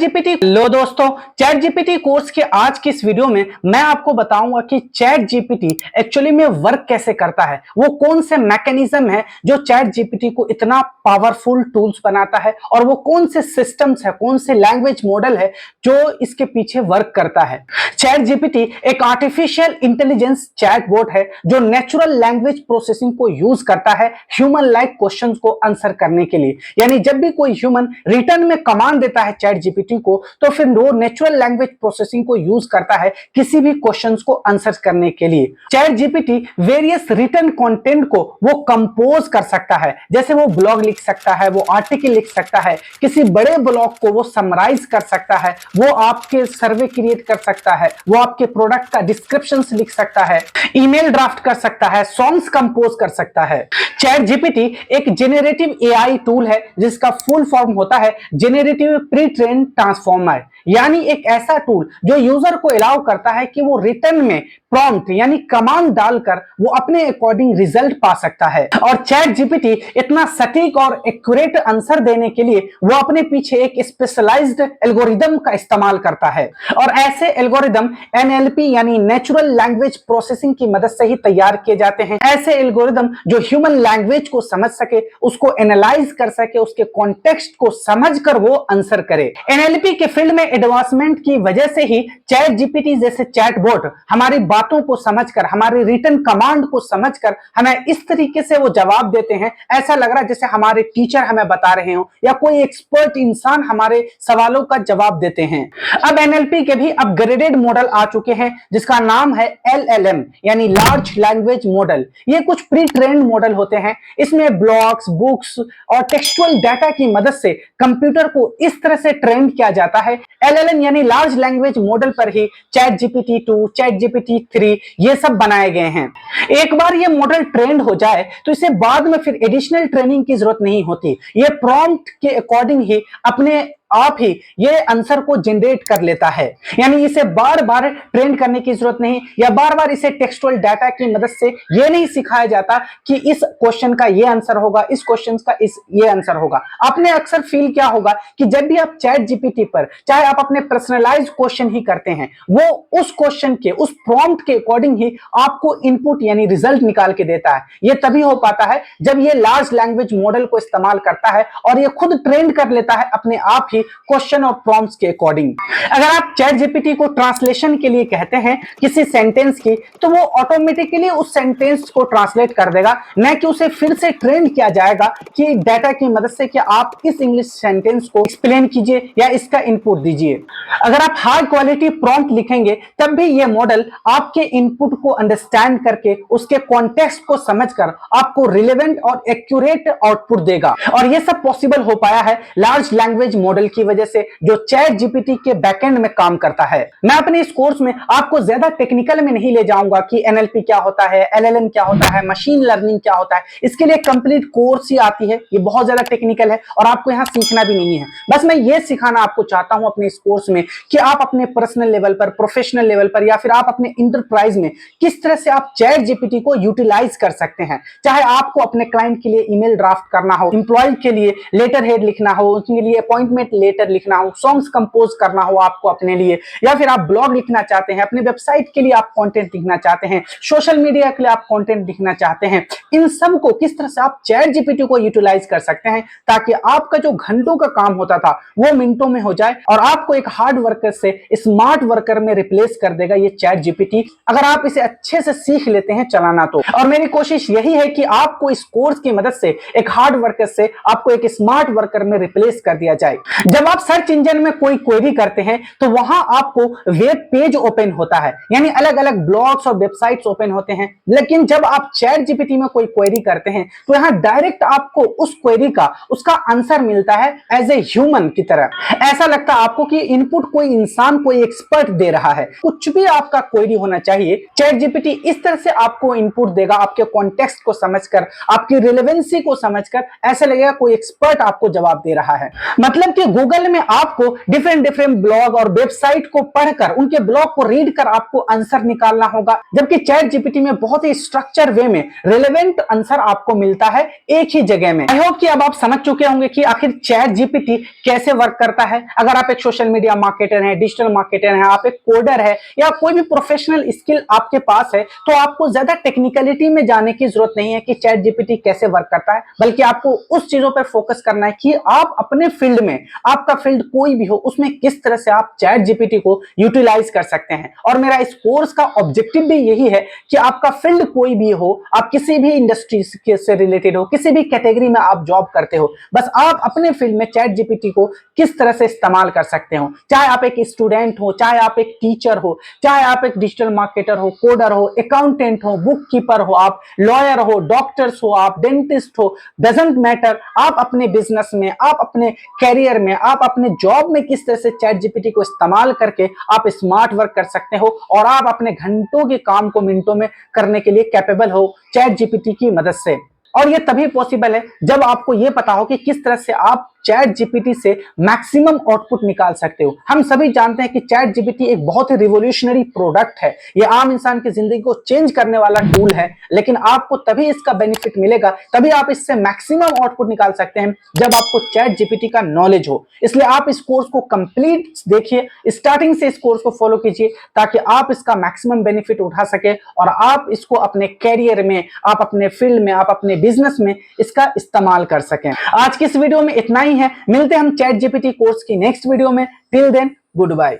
GPT लो दोस्तों, chat GPT course के आज की इस वीडियो में मैं आपको बताऊंगा कि चैट जीपीटी एक्चुअली में वर्क कैसे करता है। वो कौन से मैकेनिज्म है जो चैट जीपीटी को इतना पावरफुल टूल्स बनाता है और वो कौन से सिस्टम्स है, कौन से लैंग्वेज मॉडल है जो इसके पीछे वर्क करता है। चैट जीपीटी एक आर्टिफिशियल इंटेलिजेंस चैटबॉट है जो नेचुरल लैंग्वेज प्रोसेसिंग को यूज करता है ह्यूमन लाइक क्वेश्चंस को आंसर करने के लिए। यानी जब भी कोई ह्यूमन रिटर्न में कमांड देता है चैट जीपीटी को, तो फिर वो नेचुरल लैंग्वेज प्रोसेसिंग को यूज करता है किसी भी क्वेश्चंस को आंसर करने के लिए। Chat GPT various written content को वो कंपोज कर सकता है, जैसे वो ब्लॉग लिख सकता है, वो आर्टिकल लिख सकता है, किसी बड़े ब्लॉग को वो समराइज कर सकता है, वो आपके सर्वे क्रिएट कर सकता है, वो आपके प्रोडक्ट का डिस्क्रिप्शन लिख सकता है, ईमेल ड्राफ्ट कर सकता है, सॉन्ग्स कंपोज कर सकता है। चैट जीपीटी एक जेनरेटिव एआई टूल है जिसका फुल फॉर्म होता है जेनरेटिव प्री ट्रेन ट्रांसफॉर्मर, यानी एक ऐसा टूल जो यूजर को अलाउ करता है कि वो रिटर्न में प्रॉम्प्ट यानी कमांड डालकर वो अपने अकॉर्डिंग रिजल्ट पा सकता है। और चैट जीपीटी इतना सटीक और एक्यूरेट आंसर देने के लिए वो अपने पीछे एक स्पेशलाइज्ड एल्गोरिदम का इस्तेमाल करता है, और ऐसे एल्गोरिदम एनएलपी यानी नेचुरल लैंग्वेज प्रोसेसिंग की मदद से ही तैयार किए जाते हैं। ऐसे एल्गोरिदम जो ह्यूमन लैंग्वेज को समझ सके, उसको एनालाइज कर सके, उसके कॉन्टेक्स्ट को समझकर वो आंसर करे। एनएलपी के फील्ड में एडवांसमेंट की वजह से ही चैट जीपीटी जैसे चैटबॉट हमारी बातों को समझकर, हमारी रिटन कमांड को समझकर हमें इस तरीके से वो जवाब देते हैं, ऐसा लग रहा है जैसे हमारे टीचर हमें बता रहे हो या कोई एक्सपर्ट इंसान हमारे सवालों का जवाब देते हैं। अब एनएलपी के भी अपग्रेडेड मॉडल आ चुके हैं जिसका नाम है एलएलएम यानी लार्ज लैंग्वेज मॉडल। ये कुछ प्री ट्रेन्ड मॉडल होते हैं। इसमें ब्लॉग्स, बुक्स और टेक्सचुअल डाटा की मदद से कंप्यूटर को इस तरह से ट्रेन किया जाता है। एलएलएम यानी लार्ज लैंग्वेज मॉडल पर ही चैट जीपीटी 2, चैट जीपीटी 3 ये सब बनाए गए हैं। एक बार ये मॉडल ट्रेंड हो जाए तो इसे बाद में फिर एडिशनल ट्रेनिंग की जरूरत नहीं होती। ये प्रॉम्प्ट के अकॉर्डिंग ही अपने आप ही ये आंसर को जनरेट कर लेता है, यानी इसे बार बार ट्रेन करने की जरूरत नहीं, या बार बार इसे टेक्सचुअल डाटा की मदद से ये नहीं सिखाया जाता कि इस क्वेश्चन का ये आंसर होगा, इस क्वेश्चन का ये आंसर होगा। आपने अक्सर फील किया होगा कि जब भी आप चैट जीपीटी पर चाहे आप अपने पर्सनलाइज्ड क्वेश्चन ही करते हैं, वो उस क्वेश्चन के, उस प्रॉम्प्ट के अकॉर्डिंग ही आपको इनपुट यानी रिजल्ट निकाल के देता है। ये तभी हो पाता है जब ये लार्ज लैंग्वेज मॉडल को इस्तेमाल करता है और ये खुद ट्रेन कर लेता है अपने आप ही क्वेश्चन और प्रॉम्प्ट्स के अकॉर्डिंग। अगर आप चैट जीपीटी को ट्रांसलेशन के लिए कहते हैं किसी सेंटेंस की, तो वो ऑटोमेटिकली उस सेंटेंस को ट्रांसलेट कर देगा, न कि उसे फिर से ट्रेन किया जाएगा कि डाटा की मदद से कि आप इस इंग्लिश सेंटेंस को एक्सप्लेन कीजिए या इसका इनपुट दीजिए। अगर आप हाई क्वालिटी प्रॉम्प्ट लिखेंगे तब भी ये मॉडल आपके इनपुट को अंडरस्टैंड करके उसके कॉन्टेक्स्ट को समझकर आपको रिलेवेंट और एक्यूरेट आउटपुट देगा। और ये सब पॉसिबल हो पाया है लार्ज लैंग्वेज मॉडल की वजह से जो चैट जीपीटी के बैकएंड में काम करता है। मैं अपने इस कोर्स में आपको ज्यादा टेक्निकल में नहीं ले जाऊंगा कि एनएलपी क्या होता है, एलएलएम क्या होता है, मशीन लर्निंग क्या होता है। इसके लिए कंप्लीट कोर्स ही आती है, ये बहुत ज्यादा टेक्निकल है और आपको यहाँ सीखना भी नहीं है। बस मैं ये सिखाना आपको चाहता हूं अपने इस कोर्स में कि आप अपने पर्सनल लेवल पर, प्रोफेशनल लेवल पर या फिर आप अपने इंटरप्राइज में किस तरह से आप चैट जीपीटी को यूटिलाइज कर सकते हैं। चाहे आपको अपने क्लाइंट के लिए ईमेल ड्राफ्ट करना हो, एम्प्लॉय के लिए लेटर हेड लिखना हो, उसके लिए अपॉइंटमेंट लेटर लिखना हो, सॉन्ग्स कंपोज करना हो आपको अपने लिए, या फिर आप ब्लॉग लिखना चाहते हैं, अपने वेबसाइट के लिए आप कंटेंट लिखना चाहते हैं, सोशल मीडिया के लिए आप कंटेंट लिखना चाहते हैं, इन सब को किस तरह से आप चैट जीपीटी को यूटिलाइज कर सकते हैं ताकि आपका जो घंटों का काम होता था वो मिनटों में हो जाए और आपको एक हार्ड वर्कर से स्मार्ट वर्कर में रिप्लेस कर देगा ये चैट जीपीटी, अगर आप इसे अच्छे से सीख लेते हैं चलाना तो। और मेरी कोशिश यही है कि आपको इस कोर्स की मदद से एक हार्ड वर्कर से आपको एक स्मार्ट वर्कर में रिप्लेस कर दिया जाए। जब आप सर्च इंजन में कोई क्वेरी करते हैं तो वहां आपको वेब पेज ओपन होता है, यानी अलग अलग ब्लॉग्स और वेबसाइट्स ओपन होते हैं। लेकिन जब आप चैट जीपीटी में कोई क्वेरी करते हैं तो यहां डायरेक्ट आपको उस क्वेरी का उसका आंसर मिलता है एज ए ह्यूमन की तरह। ऐसा लगता है आपको कि इनपुट कोई इंसान, कोई एक्सपर्ट दे रहा है। कुछ भी आपका क्वेरी होना चाहिए, चैट जीपीटी इस तरह से आपको इनपुट देगा, आपके कॉन्टेक्स्ट को समझकर, आपकी रिलेवेंसी को समझकर ऐसा लगेगा कोई एक्सपर्ट आपको जवाब दे रहा है। मतलब कि गूगल में आपको डिफरेंट डिफरेंट ब्लॉग और वेबसाइट को पढ़कर, उनके ब्लॉग को रीड कर आपको आंसर निकालना होगा, जबकि चैट जीपीटी में बहुत ही स्ट्रक्चर वे में रिलेवेंट आंसर आपको मिलता है एक ही जगह में। आई होप कि अब आप समझ चुके होंगे कि आखिर चैट जीपीटी कैसे वर्क करता है। अगर आप एक सोशल मीडिया मार्केटर हैं, डिजिटल मार्केटर हैं, आप एक कोडर है या कोई भी प्रोफेशनल स्किल आपके पास है, तो आपको ज्यादा टेक्निकलिटी में जाने की जरूरत नहीं है कि चैट जीपीटी कैसे वर्क करता है, बल्कि आपको उस चीजों पर फोकस करना है कि आप अपने फील्ड में, आपका फील्ड कोई भी हो, उसमें किस तरह से आप चैट जीपीटी को यूटिलाइज कर सकते हैं। और मेरा इस कोर्स का ऑब्जेक्टिव भी यही है कि आपका फील्ड कोई भी हो, आप किसी भी इंडस्ट्री से रिलेटेड हो, किसी भी कैटेगरी में आप जॉब करते हो, बस आप अपने फील्ड में चैट जीपीटी को किस तरह से इस्तेमाल कर सकते हो। चाहे आप एक स्टूडेंट हो, चाहे आप एक टीचर हो, चाहे आप एक डिजिटल मार्केटर हो, कोडर हो, अकाउंटेंट हो, बुक कीपर हो, आप लॉयर हो, डॉक्टर्स हो, आप डेंटिस्ट हो, डजंट मैटर। आप अपने बिजनेस में, आप अपने कैरियर में, आप अपने जॉब में किस तरह से चैट जीपीटी को इस्तेमाल करके आप स्मार्ट वर्क कर सकते हो और आप अपने घंटों के काम को मिनटों में करने के लिए कैपेबल हो चैट जीपीटी की मदद से। और ये तभी पॉसिबल है जब आपको ये पता हो कि किस तरह से आप चैट जीपीटी से मैक्सिमम आउटपुट निकाल सकते हो। हम सभी जानते हैं कि चैट जीपीटी एक बहुत ही रिवोल्यूशनरी प्रोडक्ट है, ये आम इंसान की जिंदगी को चेंज करने वाला टूल है, लेकिन आपको तभी इसका बेनिफिट मिलेगा, तभी आप इससे मैक्सिमम आउटपुट निकाल सकते हैं जब आपको चैट जीपीटी का नॉलेज हो। इसलिए आप इस कोर्स को कंप्लीट देखिए, स्टार्टिंग से इस कोर्स को फॉलो कीजिए ताकि आप इसका मैक्सिमम बेनिफिट उठा सके और आप इसको अपने कैरियर में, आप अपने फील्ड में, आप अपने बिजनेस में इसका इस्तेमाल कर सकें। आज की इस वीडियो में इतना ही है, मिलते हैं हम चैट जीपीटी कोर्स की नेक्स्ट वीडियो में। Till then good bye.